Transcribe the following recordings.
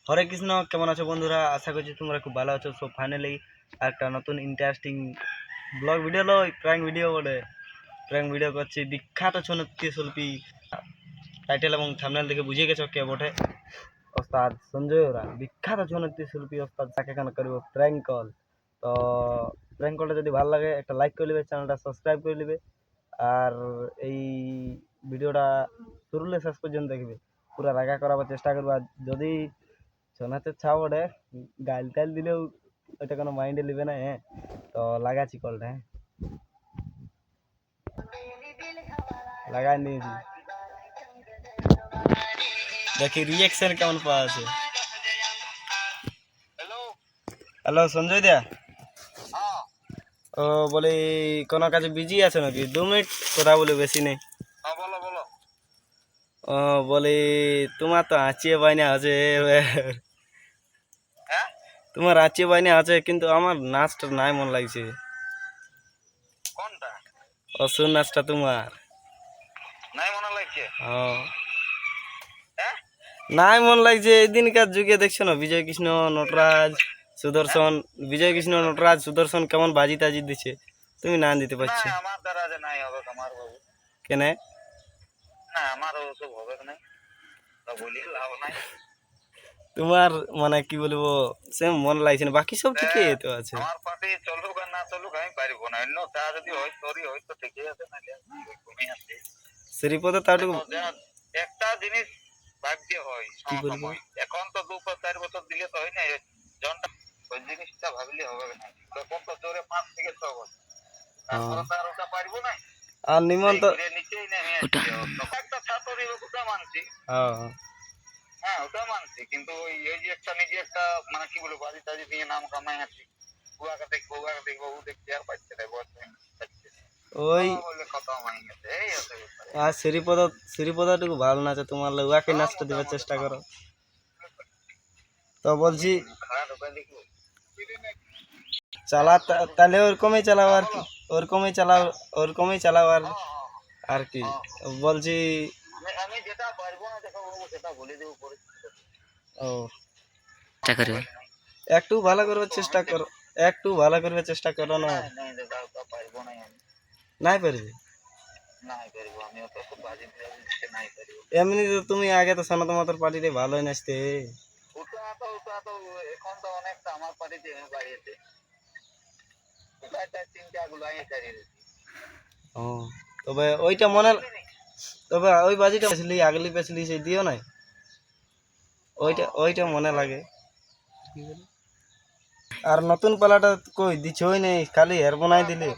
হরে কৃষ্ণ, কেমন আছো বন্ধুরা? আশা করছি তোমরা খুব ভালো আছো। সো ফাইনালি একটা নতুন interesting blog video prank video prank video করছি বিখ্যাত ছৌ নৃত্য শিল্পী। টাইটেল এবং থাম্বনেল দেখে বুঝে গেছো কে বটে। ওস্তাদ সঞ্জয় ওরা, বিখ্যাত ছৌ নৃত্য শিল্পী ওস্তাদ, তাকে কেন করব প্র্যাঙ্ক কল। তো প্র্যাঙ্ক কলটা যদি ভালো লাগে একটা লাইক করে নেবে, চ্যানেলটা সাবস্ক্রাইব করে নেবে, আর এই ভিডিওটা শুরুলে শেষ পর্যন্ত দেখবে। পুরো রাগা করাবার চেষ্টা করবো। আর যদি শোনাতে চাও ওটা গাইল টাইল দিলেও ওটা কোনো মাইন্ডে নেবে না। হ্যাঁ, তো লাগাচ্ছি কলটা। হ্যাঁ, লাগাই নিয়েছি, দেখি রিয়েকশন কেমন পাওয়া আছে। হ্যালো সঞ্জয় দা, ও বলি কোনো কাজে বিজি আছে নাকি? 2 মিনিট কথা বলে, বেশি নেই। ও বলি তোমার তো আঁচিয়ে বাইনা আছে, তোমার আঁচিয়ে বাইনা আছে, কিন্তু আমার নাচটা নাই মন লাগছে। কোনটা অসুর নাচটা তোমার নাই মনে লাগছে? হ্যাঁ নাই মন লাগছে। এদিনকার যুগে দেখছো না, বিজয় কৃষ্ণ নটরাজ সুদর্শন, বিজয় কৃষ্ণ নটরাজ সুদর্শন কেমন বাজি তাজি দিচ্ছে, তুমি না দিতে না পারছো আমার দ্বারা যে নাই হবে আমার বাবু, কেন? না আমার ওসব হবে নাই, তা বলি লাভ নাই। তোমার মানে কি বলবো, সেম মন লাগছে না, বাকি সব ঠিকই তো আছে। আমার পার্টি চলুক আর না চলুক আমি পারবো না, অন্য তা যদি হয় তোরই হয় তো ঠিকই আছে, না কমে আছে। শ্রীপদে তাটুকু একটা জিনিস ভাবতে হয় কি বলবো, সময়, এখন তো 2-4 বছর দিলে তো হয় না, জনটা ওই জিনিসটা ভাবলে হবে না। তখন তো জোরে 5 থেকে 6 বছর, তারপরে তো আর ওটা পারবো না। আর নিমন্ত্রণ নিচেই নেমে আসছে একটা ছাত্রই ওটা মানছি, হ্যাঁ ওটা মানছি, কিন্তু ওই এই যে একটা নিজে একটা মানে কি বলবো বাজি টাজি দিয়ে নাম কামাই আছি, বুয়াকে দেখবো বাবু দেখছি আর পাচ্ছে না, বয়স পাচ্ছে ওই বললে খতম হয়ে গেছে, এই আছে ব্যাপারে। আর শ্রীপদাটুকু ভালো নাচে, তোমার ওয়াকে নাচটা দেওয়ার চেষ্টা করো। তো বলছি খারাপ ওখানে দেখবো চালা, তাহলে ওরকমই চালাও আর কি, ওরকমই চালাও, ওরকমই চালাও আর আর কি বলছি। আমি যেটা পারবো না দেখো সেটা বলে দেবো পরে। ও একটু ভালো করবার চেষ্টা করো, একটু ভালো করবার চেষ্টা করো না। নাই দাদা ওটা পারবো না আমি, নাই পারবে? নাই পারবো আমি, অত বাজি দিতে নাই পারবো। এমনি তো তুমি আগে তো সনাতন মাতার পার্টিতে ভালোই নাচতে। ওটা তো এখন তো অনেকটা আমার পার্টিতে বাড়িয়েছে, ওটা 3-4 গুলো আমি চালিয়ে দিচ্ছি। ও তবে ওইটা মনে, তবে ওই বাজিটা পেছলি আগলি পেছলি সেই দিও নাই, ওইটা ওইটা মনে লাগে। আর নতুন পালাটা কই দিছই নেই, খালি হের বনাই দিলে,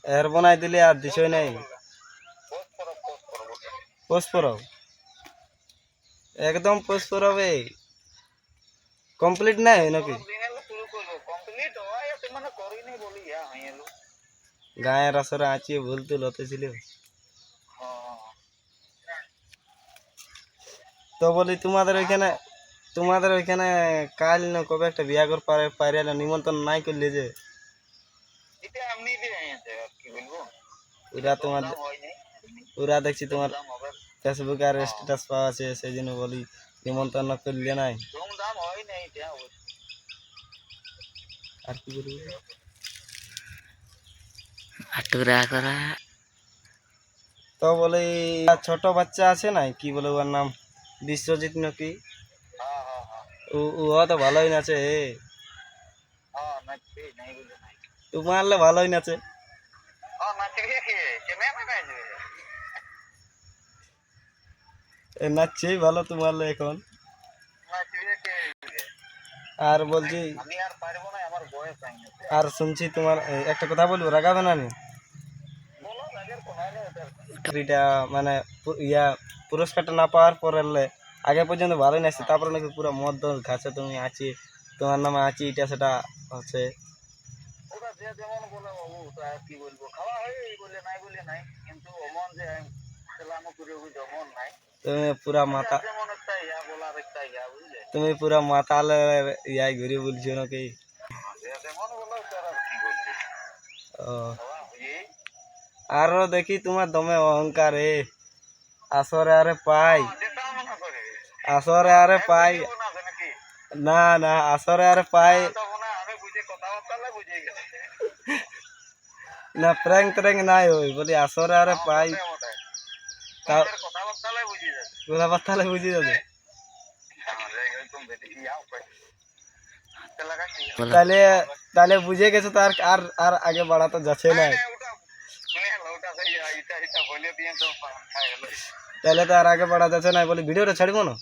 হের বনাই দিলে আর দিছই নাই। পোস্ট পরব, একদম পোস্ট পরবে কমপ্লিট নাই নাকি? গায়ের আসরে আঁচিয়ে ভুল তুল হতে ছিল। তো বলি তোমাদের ওইখানে কাল না কবে একটা বিয়া কর পারে নিমন্ত্রণ নাই করলে যে, ওরা তোমার, ওরা দেখছি তোমার ফেসবুকে আর স্ট্যাটাস পাওয়া আছে, সেই জন্য বলি নিমন্ত্রণ করলে নাই। আর কি বলবো, তো বলি ছোট বাচ্চা আছে না, কি বলে ওর নাম, বিশ্বজিৎ নাকি, ও তো ভালোই নাচে, তোমার ভালোই নাচে। নাচছেই ভালো তোমার এখন। আর বলছি আর শুনছি তোমার একটা কথা বলবো, রাগাবে না নি? এটা মানে ইয়া পুরস্কারটা না পাওয়ার পর আগে পর্যন্ত ভালোই নাচছে, তারপরে নাকি পুরো মদ ঘাসে তুমি আছি, তোমার নামে আছি এটা সেটা হচ্ছে। তুমি পুরা মাথা, তুমি পুরা মাতালে ইয়াই ঘুরে বলছো নাকি? ও আরো দেখি তোমার দমে অহংকার, আসরে আরে পাই, আসরে আরে পাই, না না আসরে আর পাই তখন আমি বুঝে কথাবার্তা বুঝে গেছি না, প্র্যাঙ্ক ট্র্যাঙ্ক নাই ওই বলি আসরে আরে পাই তাও কথাবার্তা বুঝে যাচ্ছে কথাবার্তা বুঝি যাবে। তাহলে তাহলে বুঝে গেছো তো আর আর আর আগে বাড়াতে যাচ্ছে না, তাহলে তো আর আগে বাড়া যাচ্ছে না, বলি ভিডিওটা ছাড়বো না।